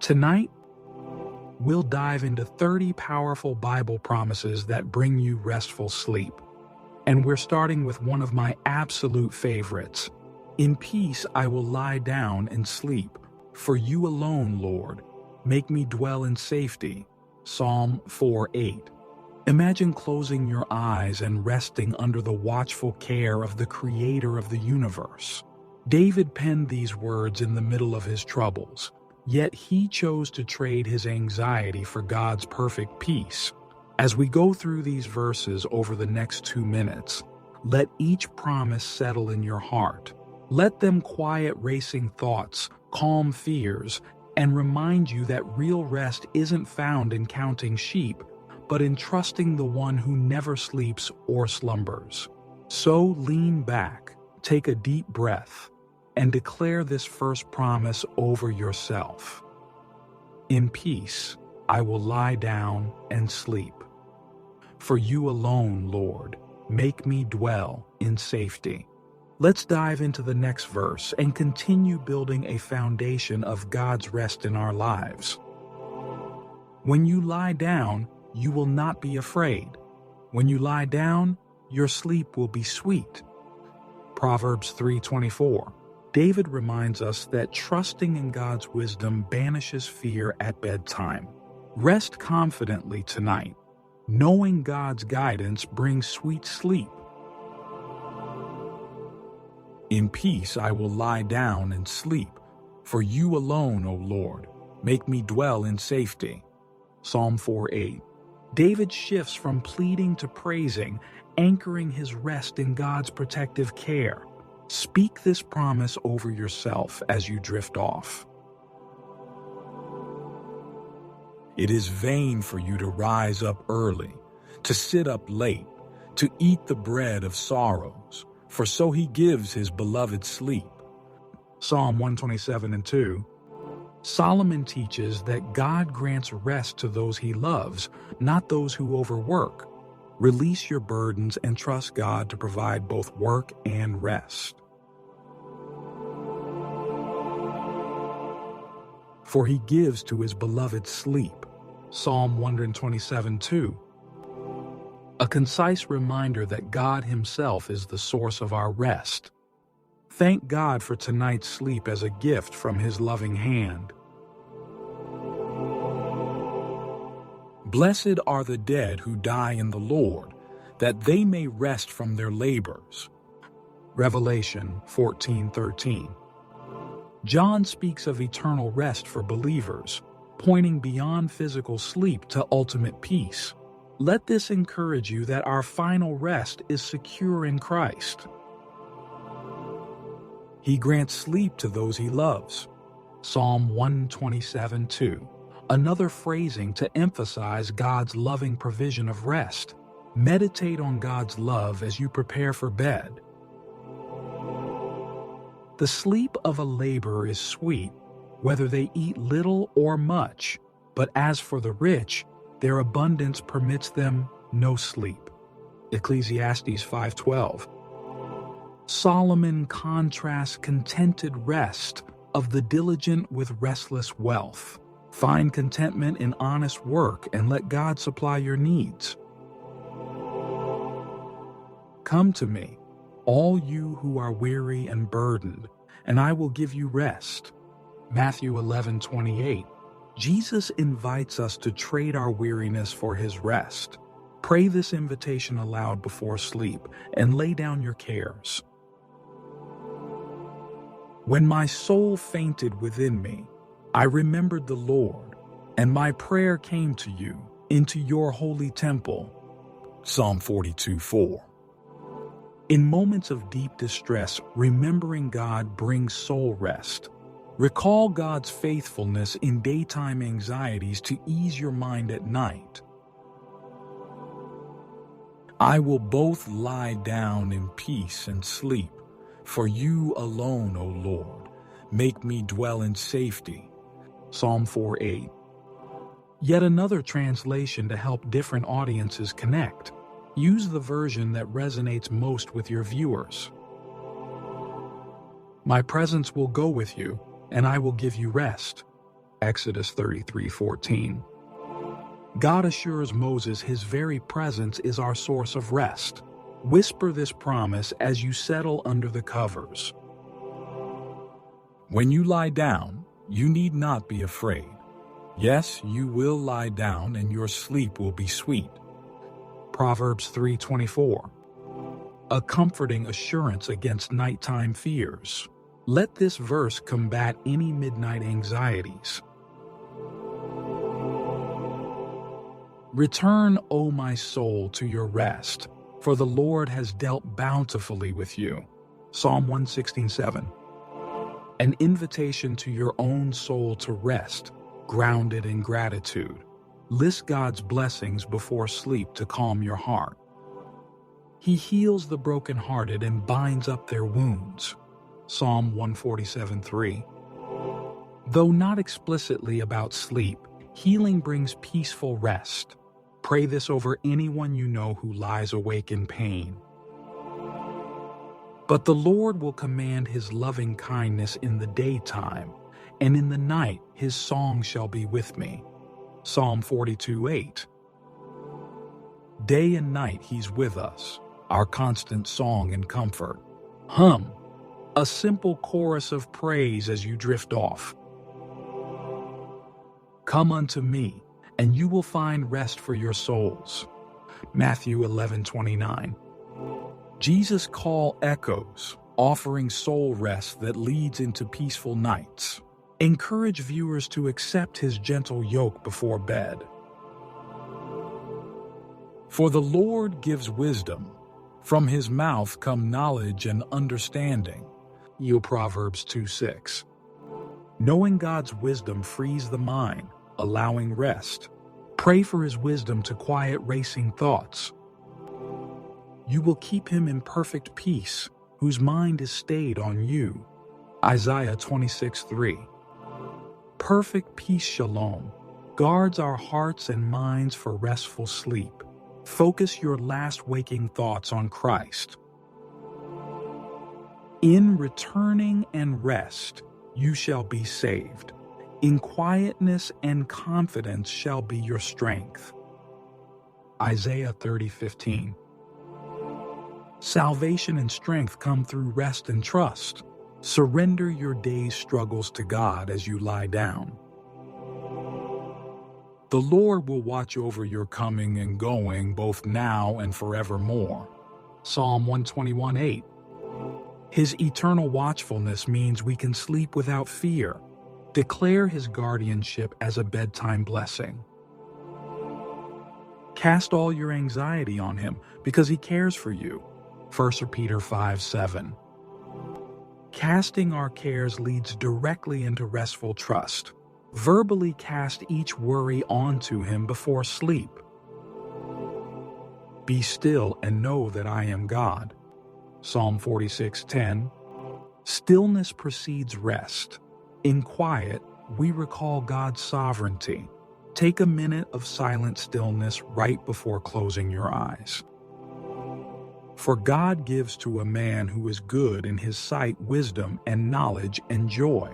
Tonight, we'll dive into 30 powerful Bible promises that bring you restful sleep. And we're starting with one of my absolute favorites. In peace I will lie down and sleep. For you alone, Lord, make me dwell in safety. Psalm 4:8. Imagine closing your eyes and resting under the watchful care of the Creator of the universe. David penned these words in the middle of his troubles, yet he chose to trade his anxiety for God's perfect peace. As we go through these verses over the next 2 minutes, let each promise settle in your heart. Let them quiet racing thoughts, calm fears, and remind you that real rest isn't found in counting sheep, but in trusting the one who never sleeps or slumbers. So lean back, take a deep breath, and declare this first promise over yourself. In peace, I will lie down and sleep. For you alone, Lord, make me dwell in safety. Let's dive into the next verse and continue building a foundation of God's rest in our lives. When you lie down, you will not be afraid. When you lie down, your sleep will be sweet. Proverbs 3:24. David reminds us that trusting in God's wisdom banishes fear at bedtime. Rest confidently tonight. Knowing God's guidance brings sweet sleep. In peace I will lie down and sleep. For you alone, O Lord, make me dwell in safety. Psalm 4:8. David shifts from pleading to praising, anchoring his rest in God's protective care. Speak this promise over yourself as you drift off. It is vain for you to rise up early, to sit up late, to eat the bread of sorrows, for so he gives his beloved sleep. Psalm 127:2. Solomon teaches that God grants rest to those he loves, not those who overwork. Release your burdens and trust God to provide both work and rest. For he gives to his beloved sleep. Psalm 127:2. A concise reminder that God himself is the source of our rest. Thank God for tonight's sleep as a gift from his loving hand. Blessed are the dead who die in the Lord, that they may rest from their labors. Revelation 14:13. John speaks of eternal rest for believers, pointing beyond physical sleep to ultimate peace. Let this encourage you that our final rest is secure in Christ. He grants sleep to those he loves. Psalm 127:2. Another phrasing to emphasize God's loving provision of rest. Meditate on God's love as you prepare for bed. The sleep of a laborer is sweet, whether they eat little or much, but as for the rich, their abundance permits them no sleep. Ecclesiastes 5:12. Solomon contrasts contented rest of the diligent with restless wealth. Find contentment in honest work and let God supply your needs. Come to me, all you who are weary and burdened, and I will give you rest. Matthew 11:28. Jesus invites us to trade our weariness for his rest. Pray this invitation aloud before sleep and lay down your cares. When my soul fainted within me, I remembered the Lord, and my prayer came to you, into your holy temple. Psalm 42:4. In moments of deep distress, remembering God brings soul rest. Recall God's faithfulness in daytime anxieties to ease your mind at night. I will both lie down in peace and sleep, for you alone, O Lord, make me dwell in safety. Psalm 4:8. Yet another translation to help different audiences connect. Use the version that resonates most with your viewers. My presence will go with you, and I will give you rest. Exodus 33:14. God assures Moses his very presence is our source of rest. Whisper this promise as you settle under the covers. When you lie down, you need not be afraid. Yes, you will lie down and your sleep will be sweet. Proverbs 3:24. A comforting assurance against nighttime fears. Let this verse combat any midnight anxieties. Return, O my soul, to your rest, for the Lord has dealt bountifully with you. Psalm 116:7. An invitation to your own soul to rest, grounded in gratitude. List God's blessings before sleep to calm your heart. He heals the brokenhearted and binds up their wounds. Psalm 147:3. Though not explicitly about sleep, healing brings peaceful rest. Pray this over anyone you know who lies awake in pain. But the Lord will command his loving kindness in the daytime, and in the night his song shall be with me. Psalm 42:8. Day and night he's with us, our constant song and comfort. Hum, a simple chorus of praise as you drift off. Come unto me, and you will find rest for your souls. Matthew 11:29. Jesus' call echoes, offering soul rest that leads into peaceful nights. Encourage viewers to accept his gentle yoke before bed. For the Lord gives wisdom. From his mouth come knowledge and understanding. Proverbs 2:6. Knowing God's wisdom frees the mind, allowing rest. Pray for his wisdom to quiet racing thoughts. You will keep him in perfect peace, whose mind is stayed on you. Isaiah 26:3. Perfect peace, shalom, guards our hearts and minds for restful sleep. Focus your last waking thoughts on Christ. In returning and rest, you shall be saved. In quietness and confidence shall be your strength. Isaiah 30:15. Salvation and strength come through rest and trust. Surrender your day's struggles to God as you lie down. The Lord will watch over your coming and going both now and forevermore. Psalm 121:8. His eternal watchfulness means we can sleep without fear. Declare his guardianship as a bedtime blessing. Cast all your anxiety on him because he cares for you. 1 Peter 5:7. Casting our cares leads directly into restful trust. Verbally cast each worry onto him before sleep. Be still and know that I am God. Psalm 46:10. Stillness precedes rest. In quiet, we recall God's sovereignty. Take a minute of silent stillness right before closing your eyes. For God gives to a man who is good in his sight wisdom and knowledge and joy.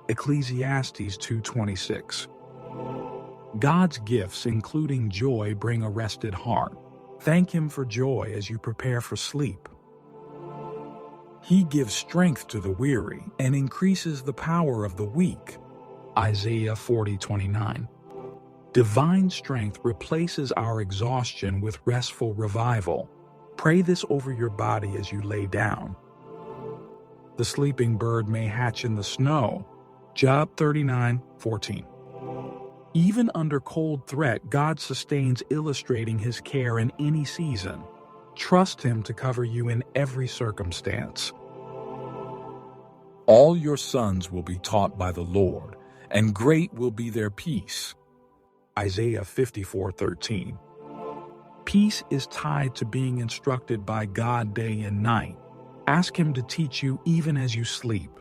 Ecclesiastes 2:26. God's gifts, including joy, bring a rested heart. Thank him for joy as you prepare for sleep. He gives strength to the weary and increases the power of the weak. Isaiah 40:29. Divine strength replaces our exhaustion with restful revival. Pray this over your body as you lay down. The sleeping bird may hatch in the snow. Job 39:14. Even under cold threat, God sustains, illustrating his care in any season. Trust him to cover you in every circumstance. All your sons will be taught by the Lord, and great will be their peace. Isaiah 54:13. Peace is tied to being instructed by God day and night. Ask him to teach you even as you sleep.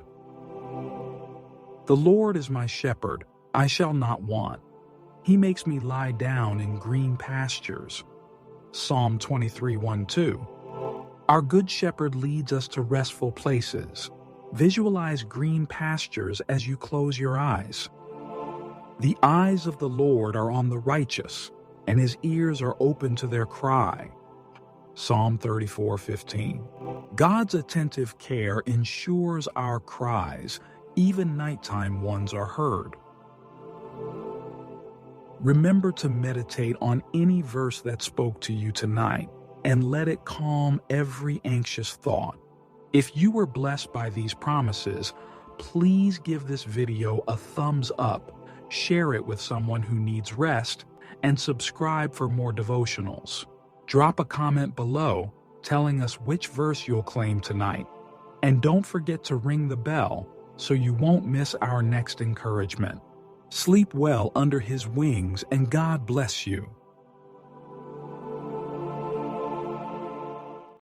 The Lord is my shepherd, I shall not want. He makes me lie down in green pastures. Psalm 23:1-2. Our good shepherd leads us to restful places. Visualize green pastures as you close your eyes. The eyes of the Lord are on the righteous, and his ears are open to their cry. Psalm 34:15. God's attentive care ensures our cries, even nighttime ones, are heard. Remember to meditate on any verse that spoke to you tonight and let it calm every anxious thought. If you were blessed by these promises, please give this video a thumbs up, share it with someone who needs rest, and subscribe for more devotionals. Drop a comment below telling us which verse you'll claim tonight. And don't forget to ring the bell so you won't miss our next encouragement. Sleep well under his wings, and God bless you.